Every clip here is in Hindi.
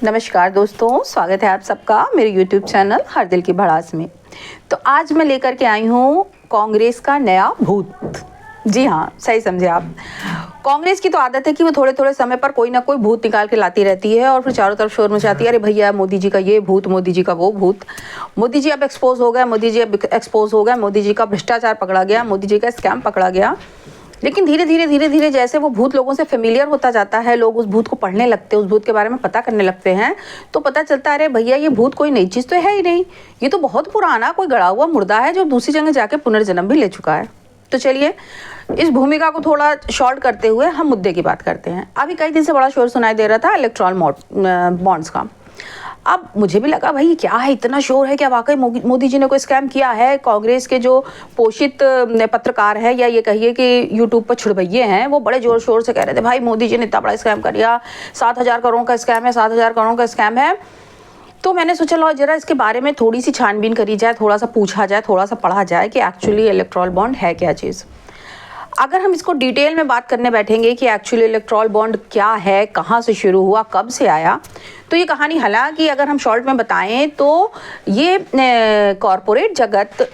नमस्कार दोस्तों, स्वागत है आप सबका मेरे YouTube चैनल हर दिल की भड़ास में। तो आज मैं लेकर के आई हूँ कांग्रेस का नया भूत। जी हाँ, सही समझे आप। कांग्रेस की तो आदत है कि वो थोड़े थोड़े समय पर कोई ना कोई भूत निकाल के लाती रहती है और फिर चारों तरफ शोर मचाती है, अरे भैया मोदी जी का ये भूत, मोदी जी का वो भूत, मोदी जी अब एक्सपोज हो गया, मोदी जी अब एक्सपोज हो गया, मोदी जी का भ्रष्टाचार पकड़ा गया, मोदी जी का स्कैम पकड़ा गया। लेकिन धीरे धीरे जैसे वो भूत लोगों से फेमिलियर होता जाता है, लोग उस भूत को पढ़ने लगते हैं, उस भूत के बारे में पता करने लगते हैं, तो पता चलता है अरे भैया ये भूत कोई नई चीज़ तो है ही नहीं, ये तो बहुत पुराना कोई गड़ा हुआ मुर्दा है जो दूसरी जगह जाके पुनर्जन्म भी ले चुका है। तो चलिए इस भूमिका को थोड़ा शॉर्ट करते हुए हम मुद्दे की बात करते हैं। अभी कई दिन से बड़ा शोर सुनाई दे रहा था इलेक्ट्रॉल बॉन्ड्स का। अब मुझे भी लगा भाई क्या है, इतना शोर है, क्या वाकई मोदी जी ने कोई स्कैम किया है? कांग्रेस के जो पोषित पत्रकार है या ये कहिए कि यूट्यूब पर छुड़भैये हैं, वो बड़े जोर शोर से कह रहे थे भाई मोदी जी ने इतना बड़ा स्कैम कर दिया, 7,000 करोड़ का स्कैम है, 7,000 करोड़ का स्कैम है। तो मैंने सोचा लो जरा इसके बारे में थोड़ी सी छानबीन करी जाए, थोड़ा सा पूछा जाए, थोड़ा सा पढ़ा जाए कि एक्चुअली इलेक्ट्रॉल बॉन्ड है क्या चीज़। अगर हम इसको डिटेल में बात करने बैठेंगे कि एक्चुअली इलेक्ट्रॉल बॉन्ड क्या है, कहाँ से शुरू हुआ, कब से आया, तो ये कहानी हालांकि अगर हम शॉर्ट में बताएं तो ये कॉरपोरेट जगत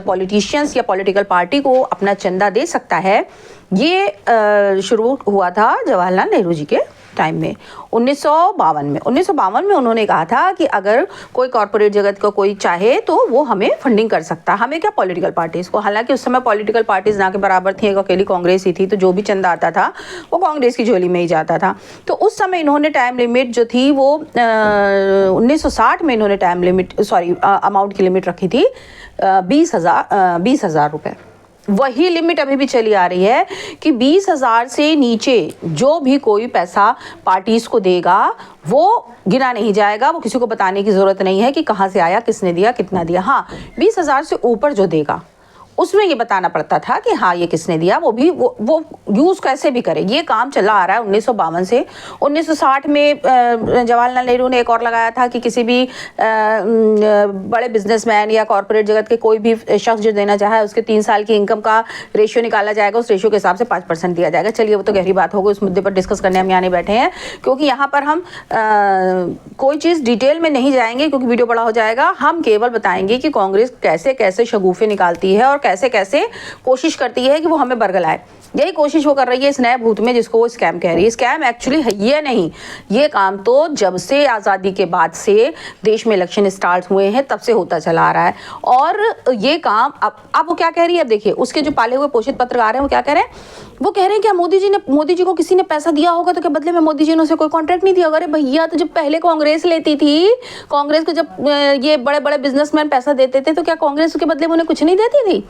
पॉलिटिशियंस या पॉलिटिकल पार्टी को अपना चंदा दे सकता है। ये शुरू हुआ था जवाहरलाल नेहरू जी के टाइम में 1952 में उन्होंने कहा था कि अगर कोई कॉरपोरेट जगत का कोई चाहे तो वो हमें फंडिंग कर सकता है, हमें क्या पॉलिटिकल पार्टीज़ को। हालांकि उस समय पॉलिटिकल पार्टीज़ ना के बराबर थी, एक अकेली कांग्रेस ही थी, तो जो भी चंदा आता था वो कांग्रेस की झोली में ही जाता था। तो उस समय इन्होंने टाइम लिमिट जो थी वो 1960 में इन्होंने टाइम लिमिट अमाउंट की लिमिट रखी थी 20,000 रुपये। वही लिमिट अभी भी चली आ रही है कि 20,000 से नीचे जो भी कोई पैसा पार्टीज को देगा वो गिना नहीं जाएगा, वो किसी को बताने की ज़रूरत नहीं है कि कहाँ से आया, किसने दिया, कितना दिया। हाँ, 20,000 से ऊपर जो देगा उसमें ये बताना पड़ता था कि हाँ ये किसने दिया, वो भी वो यूज़ कैसे भी करे। ये काम चला आ रहा है 1952 से। 1960 में जवाहरलाल नेहरू ने एक और लगाया था कि किसी भी बड़े बिजनेसमैन या कॉरपोरेट जगत के कोई भी शख्स जो देना चाहे उसके 3 साल की इनकम का रेशियो निकाला जाएगा, उस रेशियो के हिसाब से 5% दिया जाएगा। चलिए वो तो गहरी बात होगी, उस मुद्दे पर डिस्कस करने हम यहाँ नहीं बैठे हैं, क्योंकि यहाँ पर हम कोई चीज़ डिटेल में नहीं जाएंगे क्योंकि वीडियो बड़ा हो जाएगा। हम केवल बताएंगे कि कांग्रेस कैसे कैसे शगुफे निकालती है और कैसे कैसे कोशिश करती है कि वो हमें बरगलाए। यही कोशिश वो कर रही है इस नए भूत में जिसको वो स्कैम कह रही है। स्कैम एक्चुअली है ये नहीं, ये काम तो जब से आज़ादी के बाद से देश में इलेक्शन स्टार्ट हुए हैं तब से होता चला आ रहा है। और ये काम अब वो क्या कह रही है, अब देखिए उसके जो पाले हुए पोषित पत्रकार हैं वो क्या कह रहे हैं, वो कह रहे हैं क्या मोदी जी को किसी ने पैसा दिया होगा तो क्या बदले में मोदी जी ने उसे कोई कॉन्ट्रैक्ट नहीं दिया होगा? अरे भैया, तो जब पहले कांग्रेस लेती थी, कांग्रेस को जब ये बड़े बड़े बिजनेसमैन पैसा देते थे तो क्या कांग्रेस के बदले में उन्हें कुछ नहीं देती थी?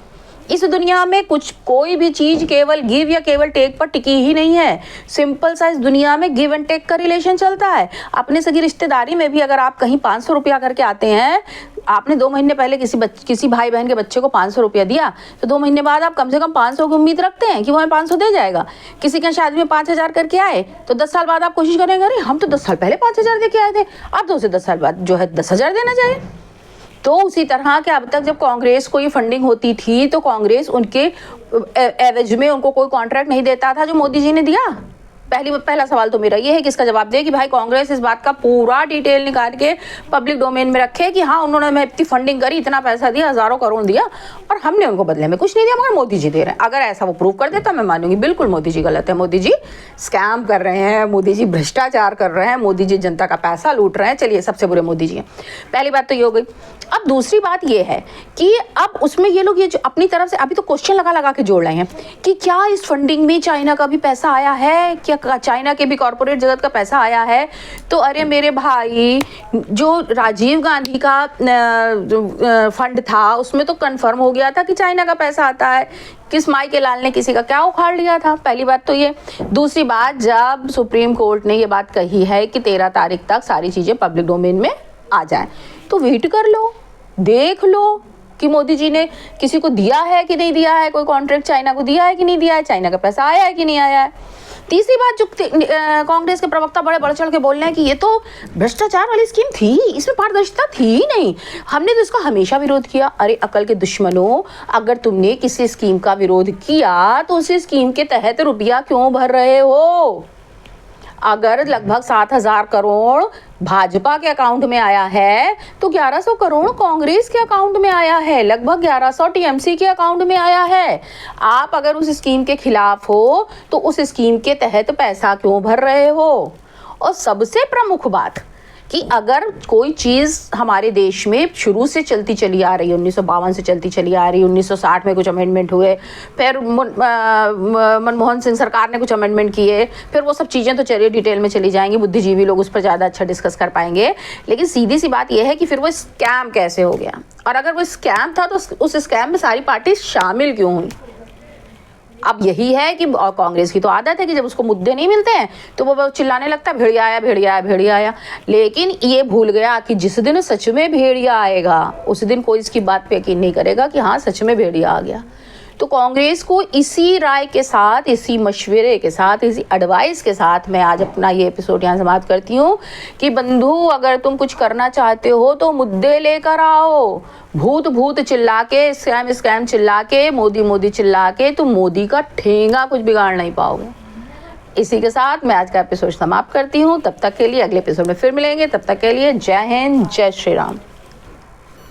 इस दुनिया में कोई भी चीज़ केवल गिव या केवल टेक पर टिकी ही नहीं है। सिंपल सा इस दुनिया में गिव एंड टेक का रिलेशन चलता है। अपने सगी रिश्तेदारी में भी अगर आप कहीं 500 रुपया करके आते हैं, आपने 2 महीने पहले किसी भाई बहन के बच्चे को 500 रुपया दिया, तो 2 महीने बाद आप कम से कम 500 की उम्मीद रखते हैं कि वो हमें 500 दे जाएगा। किसी के शादी में 5,000 करके आए तो 10 साल बाद आप कोशिश करेंगे अरे हम तो 10 साल पहले 5,000 दे के आए थे, अब तो उसे 10 साल बाद जो है 10,000 देना चाहिए। तो उसी तरह के अब तक जब कांग्रेस को ये फंडिंग होती थी तो कांग्रेस उनके एवज में उनको कोई कॉन्ट्रैक्ट नहीं देता था जो मोदी जी ने दिया। पहला सवाल तो मेरा ये है कि इसका जवाब दे कि भाई कांग्रेस इस बात का पूरा डिटेल निकाल के पब्लिक डोमेन में रखे कि हाँ उन्होंने हमें इतनी फंडिंग करी, इतना पैसा दिया, हज़ारों करोड़ दिया और हमने उनको बदले में कुछ नहीं दिया, मगर मोदी जी दे रहे हैं। अगर ऐसा वो प्रूव कर देता मैं मानूंगी बिल्कुल मोदी जी गलत है, मोदी जी स्कैम कर रहे हैं, मोदी जी भ्रष्टाचार कर रहे हैं, मोदी जी जनता का पैसा लूट रहे हैं। चलिए सबसे बुरे मोदी जी हैं। पहली बात तो ये हो गई। अब दूसरी बात ये है कि अब उसमें ये लोग ये जो अपनी तरफ से अभी तो क्वेश्चन लगा के जोड़ रहे हैं कि क्या इस फंडिंग में चाइना का भी पैसा आया है, क्या चाइना के भी कॉरपोरेट जगत का पैसा आया है? तो अरे मेरे भाई, जो राजीव गांधी का फंड था उसमें तो कंफर्म हो गया था कि चाइना का पैसा आता है। किस माई के लाल ने किसी का क्या उखाड़ लिया था? पहली बात तो ये। दूसरी बात, जब सुप्रीम कोर्ट ने ये बात कही है कि 13 तारीख तक सारी चीज़ें पब्लिक डोमेन में आ जाए, तो वेट कर लो, देख लो कि मोदी जी ने किसी को दिया है कि नहीं दिया है, कोई कॉन्ट्रैक्ट चाइना को दिया है कि नहीं दिया है, चाइना का पैसा आया है कि नहीं आया है। तीसरी बात, जो कांग्रेस के प्रवक्ता बड़े बढ़ चढ़ के बोल रहे हैं कि ये तो भ्रष्टाचार वाली स्कीम थी, इसमें पारदर्शिता थी ही नहीं, हमने तो इसका हमेशा विरोध किया। अरे अकल के दुश्मनों, अगर तुमने किसी स्कीम का विरोध किया तो उसी स्कीम के तहत रुपया क्यों भर रहे हो? अगर लगभग 7,000 करोड़ भाजपा के अकाउंट में आया है तो 1100 करोड़ कांग्रेस के अकाउंट में आया है, लगभग 1100 टीएमसी के अकाउंट में आया है। आप अगर उस स्कीम के खिलाफ हो तो उस स्कीम के तहत पैसा क्यों भर रहे हो? और सबसे प्रमुख बात कि अगर कोई चीज़ हमारे देश में शुरू से चलती चली आ रही है, 1952 से चलती चली आ रही है, 1960 में कुछ अमेंडमेंट हुए, फिर मनमोहन सिंह सरकार ने कुछ अमेंडमेंट किए, फिर वो सब चीज़ें तो चलिए डिटेल में चली जाएंगी, बुद्धिजीवी लोग उस पर ज़्यादा अच्छा डिस्कस कर पाएंगे। लेकिन सीधी सी बात यह है कि फिर वो स्कैम कैसे हो गया, और अगर वो स्कैम था तो उस स्कैम में सारी पार्टी शामिल क्यों हुई? अब यही है कि कांग्रेस की तो आदत है कि जब उसको मुद्दे नहीं मिलते हैं तो वो चिल्लाने लगता है भेड़िया आया, भेड़िया आया, भेड़िया आया। लेकिन ये भूल गया कि जिस दिन सच में भेड़िया आएगा उस दिन कोई इसकी बात पे यकीन नहीं करेगा कि हाँ सच में भेड़िया आ गया। तो कांग्रेस को इसी राय के साथ, इसी मशवरे के साथ, इसी एडवाइस के साथ मैं आज अपना ये एपिसोड यहाँ समाप्त करती हूँ कि बंधु, अगर तुम कुछ करना चाहते हो तो मुद्दे लेकर आओ। भूत भूत चिल्ला के, स्कैम स्कैम चिल्ला के, मोदी मोदी चिल्ला के तुम मोदी का ठेंगा कुछ बिगाड़ नहीं पाओगे। इसी के साथ मैं आज का एपिसोड समाप्त करती हूँ। तब तक के लिए अगले एपिसोड में फिर मिलेंगे। तब तक के लिए जय हिंद, जय श्री राम।